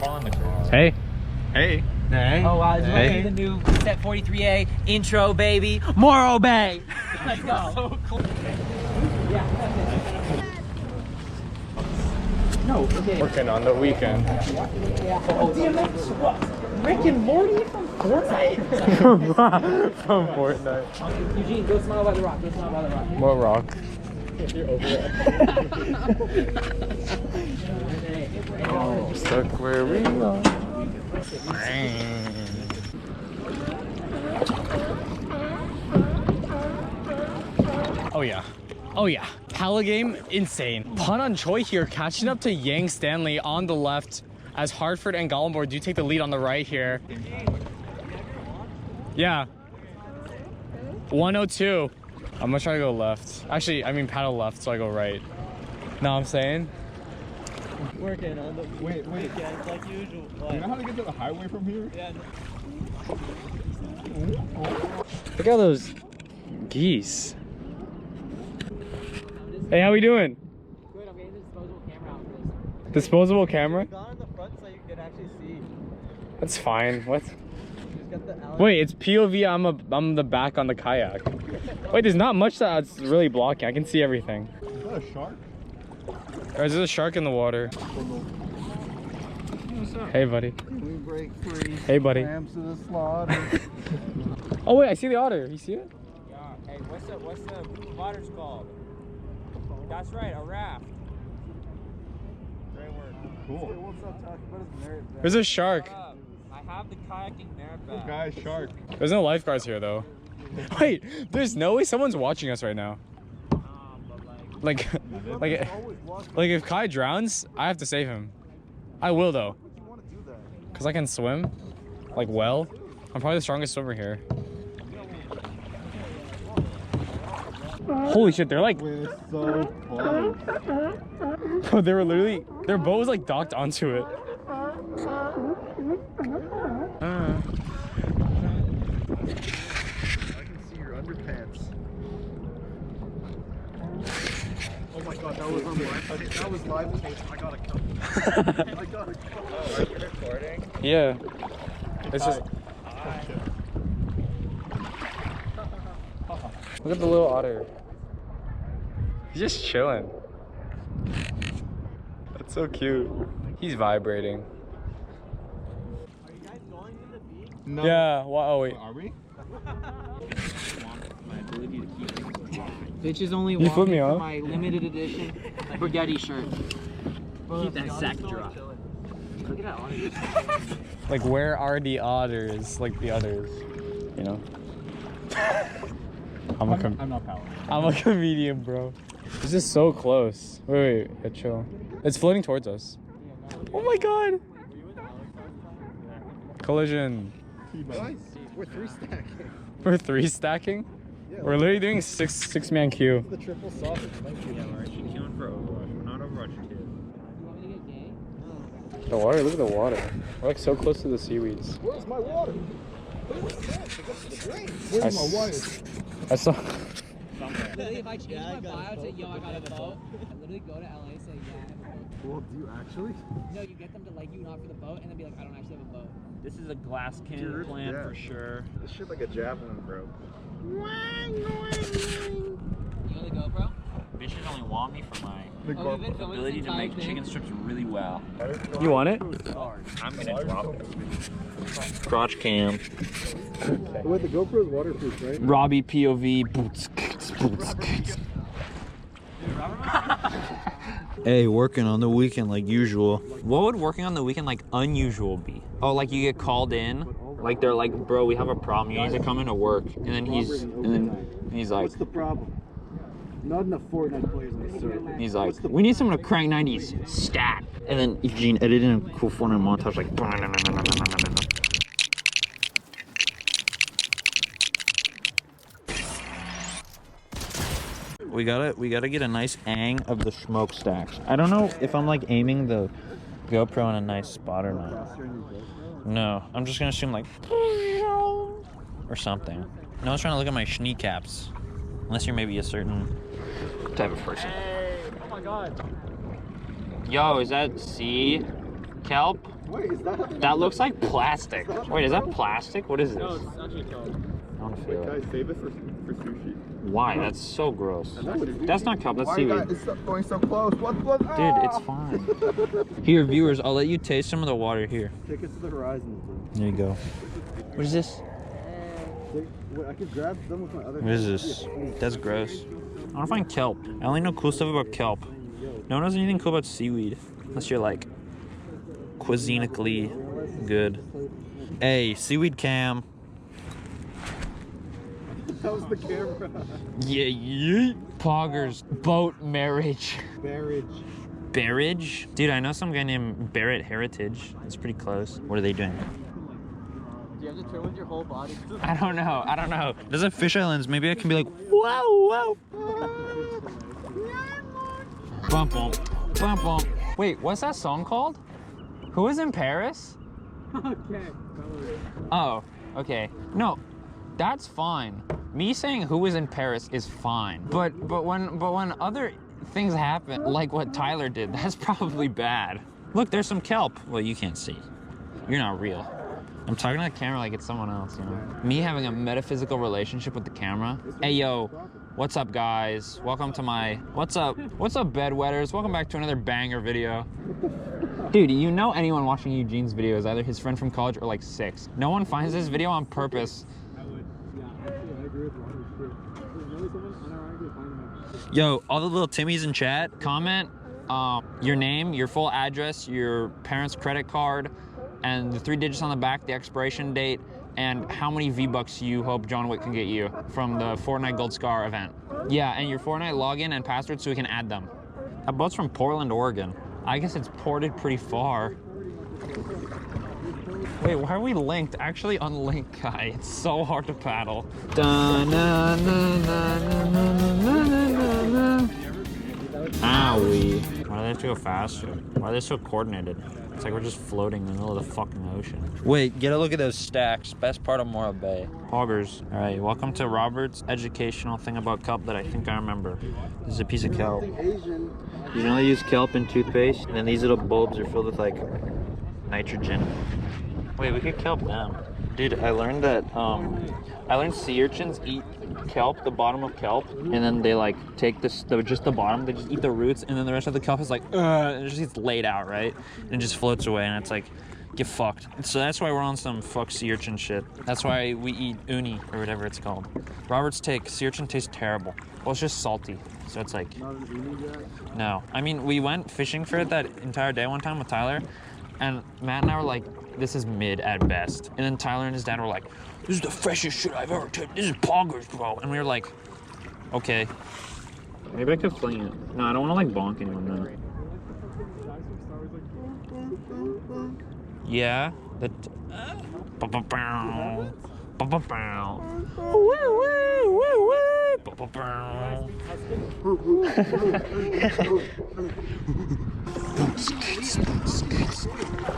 Hey. Hey. Hey. Oh wow, this Hey. is the new Set 43A intro, baby. Morro Bay. Let's go. So cool. No, okay. Working on the weekend. Oh, DMX, what? Rick and Morty from Fortnite? From Fortnite. Eugene, go smile by the rock. Go smile by the rock. What rock? You're over it. Oh, stuck where we are. Oh yeah. Oh yeah. Hella game, insane. Pun on Choi here, catching up to Yang Stanley on the left as Hartford and Gallenborg do take the lead on the right here. Yeah. 102. I'm gonna try to go left. Actually, I mean paddle left, so I go right. Know what I'm saying? Working on the Wait. weekend like usual. Do you know how to get to the highway from here? Yeah. Look at all those geese. Hey, how we doing? Good, I'm getting the disposable camera out for this. Disposable camera? Got in the front so you can actually see. That's fine. What? Just got the Wait, it's POV. I'm the back on the kayak. Wait, there's not much that's really blocking. I can see everything. Is that a shark? Or is there a shark in the water? Hey, buddy. We break free. Hey, buddy. Lambs to the slaughter. Oh wait, I see the otter. You see it? Yeah. Hey, what's the waters called? That's right, a raft. Great work. Cool. There's a shark. I have the kayaking merit This bag. guy's shark. There's no lifeguards here though. Wait, there's no way someone's watching us right now. Like if Kai drowns, I have to save him. I will though. Cause I can swim, like well. I'm probably the strongest swimmer here. Holy shit, they're like, We're so close. bro, they were literally, their boat was like docked onto it. I can see your underpants. Oh my god, that was on live. That was live tape. I gotta come. I gotta come. Oh, are you recording? Yeah. It's just. Look at the little otter. He's just chilling. That's so cute. He's vibrating. Are you guys going to the beach? No. Yeah. Wow. Oh wait. Are we? My ability to keep Bitch is only You flip me off. my limited edition spaghetti shirt. Keep that sack dry. Look at that otter. Like, where are the otters? Like the others, you know. I'm not powered. I'm a comedian, bro. This is so close. Wait, yeah, chill. It's floating towards us. Oh my god. Collision. Guys, we're 3 stacking. We're 3 stacking? Yeah, We're literally doing six-man queue. the triple sausage. Thank you. Yeah, we're actually queuing for Overwatch. We're not Overwatch kids. You want me to get gay? The water, look at the water. We're like so close to the seaweeds. Where's my water? Where's my water? I saw. Literally, if I change my bio to yo, I got a boat, I literally go to LA, say yeah, I have a boat. Well, do you actually? No, you get them to like you not for the boat, and then be like, I don't actually have a boat. This is a glass cannon plan for sure. This shit like a javelin, bro. You only go, bro? Bitches only want me for my The Oh, we've been filming ability this to make entire chicken thing. strips really well. You want it? I'm gonna drop it. Crotch cam. Wait, the GoPro's waterproof, right? Robbie POV. Boots. Hey, working on the weekend like usual. What would working on the weekend like unusual be? Oh, like you get called in, like they're like, bro, we have a problem. You need to come into work, and then he's like, What's the problem? Not enough Fortnite players on the server. he's like, we need someone to crank 90s stat. And then Eugene edited in a cool Fortnite montage like. We gotta get a nice ang of the smokestacks. I don't know if I'm like aiming the GoPro in a nice spot or not. No, I'm just gonna assume like or something. No one's trying to look at my kneecaps, unless you're maybe a certain type of person. Oh my god. Yo, is that C? Kelp? Wait, is that? That looks like plastic. Wait, is that plastic? What is this? No, it's actually kelp. I want to feel Can it. I save it for sushi? Why? That's so gross. Dude, That's not kelp, that's seaweed. it's going so close. What? Dude, it's fine. Here, viewers, I'll let you taste some of the water here. Take it to the horizon. There you go. What is this? I could grab them with my other. What is this? That's gross. I want to find kelp. I only know cool stuff about kelp. No one knows anything cool about seaweed. Unless you're like cuisinically good. Hey, seaweed cam. How's the camera? Yeah. Poggers, boat marriage. Marriage. Barrage? Dude, I know some guy named Barrett Heritage. It's pretty close. What are they doing? Do you have to turn with your whole body? I don't know. There's a fish islands. Maybe I can be like, whoa. Bump, bump, bump, bump. Wait, what's that song called? Who is in Paris? Okay. Oh, okay. No, that's fine. Me saying who is in Paris is fine. But when other things happen, like what Tyler did, that's probably bad. Look, there's some kelp. Well, you can't see. You're not real. I'm talking to the camera like it's someone else, you know? Me having a metaphysical relationship with the camera. Hey, yo, what's up, guys? Welcome to my... What's up, bedwetters? Welcome back to another banger video. Dude, you know anyone watching Eugene's video is either his friend from college or like 6. No one finds this video on purpose. Yo, all the little Timmies in chat. Comment your name, your full address, your parents' credit card, and the 3 digits on the back, the expiration date, and how many V-Bucks you hope John Wick can get you from the Fortnite Gold Scar event. Yeah, and your Fortnite login and password so we can add them. That boat's from Portland, Oregon. I guess it's ported pretty far. Wait, why are we linked? Actually unlink, guy. It's so hard to paddle. Owie. Why do they have to go faster? Why are they so coordinated? It's like we're just floating in the middle of the fucking ocean. Wait, get a look at those stacks. Best part of Morro Bay. Poggers. All right, welcome to Robert's educational thing about kelp that I think I remember. This is a piece of kelp. You can only use kelp in toothpaste, and then these little bulbs are filled with like nitrogen. Wait, we could kelp them. Dude, I learned that, Sea urchins eat kelp, the bottom of kelp, and then they like take just the bottom, they just eat the roots, and then the rest of the kelp is like, and it just gets laid out, right? And it just floats away, and it's like, get fucked. So that's why we're on some fuck sea urchin shit. That's why we eat uni, or whatever it's called. Robert's take, sea urchin tastes terrible. Well, it's just salty, so it's like, no. I mean, we went fishing for it that entire day one time with Tyler, and Matt and I were like, this is mid at best. And then Tyler and his dad were like, this is the freshest shit I've ever tasted. This is poggers, bro. And we were like, okay. Maybe I could fling it. No, I don't want to like bonk anyone though. Yeah.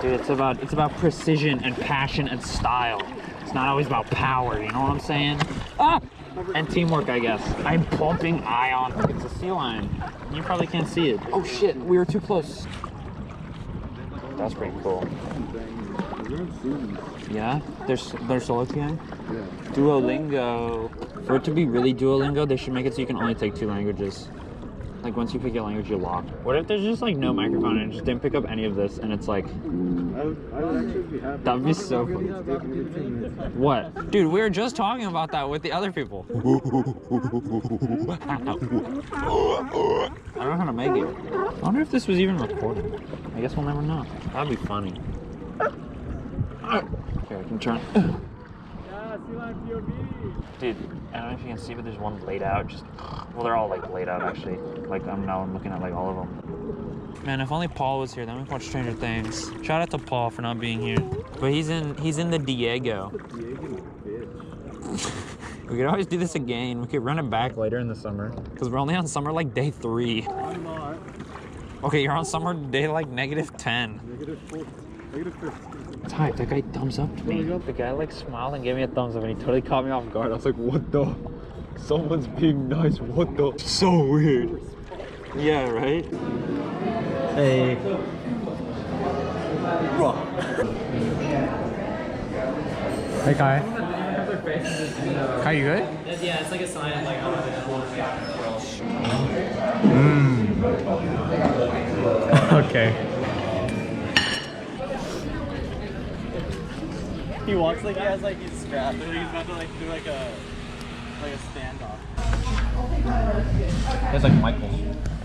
Dude, it's about precision and passion and style. It's not always about power, you know what I'm saying? Ah! And teamwork, I guess. I'm pumping ion. Look, it's a sea lion. You probably can't see it. Oh shit, we were too close. That's pretty cool. Yeah? They're solo queuing? Yeah. Duolingo. For it to be really Duolingo, they should make it so you can only take 2 languages. Like once you pick your language, you lock. What if there's just like no microphone and it just didn't pick up any of this and it's like... I would actually be happy. That would be so funny. What? Dude, we were just talking about that with the other people. I don't know how to make it. I wonder if this was even recorded. I guess we'll never know. That'd be funny. Here, I can turn. Dude, I don't know if you can see, but there's one laid out. Well, they're all like laid out actually. Like I'm looking at like all of them. Man, if only Paul was here, then we could watch Stranger Things. Shout out to Paul for not being here. But he's in the Diego. We could always do this again. We could run it back later in the summer. Because we're only on summer like day 3. I'm not. Okay, you're on summer day like -10. -4. -15. Ty, that guy thumbs up to me. The guy like smiled and gave me a thumbs up and he totally caught me off guard. I was like, what the? Someone's being nice, what the? So weird. Yeah, right? Hey. Hey Kai. Kai, you good? Yeah, it's like a sign of like, oh, Okay. he walks like he has like he's strapped. He's about to like do like a standoff. It's like Michael.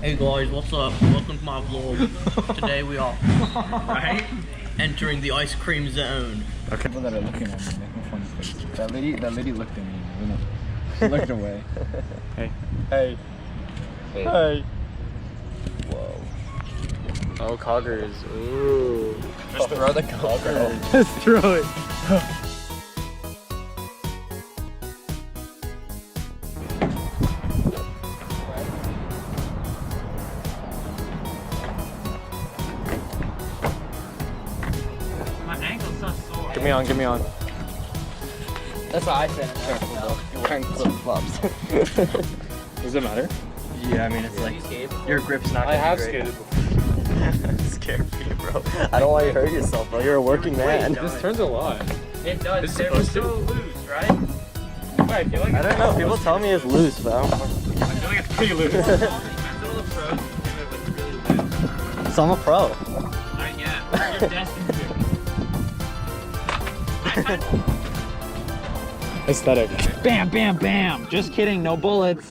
Hey guys, what's up? Welcome to my vlog. Today we are entering the ice cream zone. People that are looking at me making funny faces. That lady looked at me. You know, she looked away. Hey. Hey. Hey. Whoa. Oh, coggers. Ooh. Just throw the cogger. Just throw it. My ankle's so sore. Get me on, get me on. That's what I said. You're wearing flip flops. Does it matter? Yeah, I mean it's like your grip's not. I have skated before. Scared me, bro. I don't want you to hurt yourself, bro. You're a working man. This turns a lot. It does. It's They're supposed to. so loose, right? I feel like I don't know. People tell me it's loose, but I don't know. I feel like it's pretty loose. So I'm a pro. Yeah, you're destined to. Aesthetic. Bam, bam, bam. Just kidding. No bullets.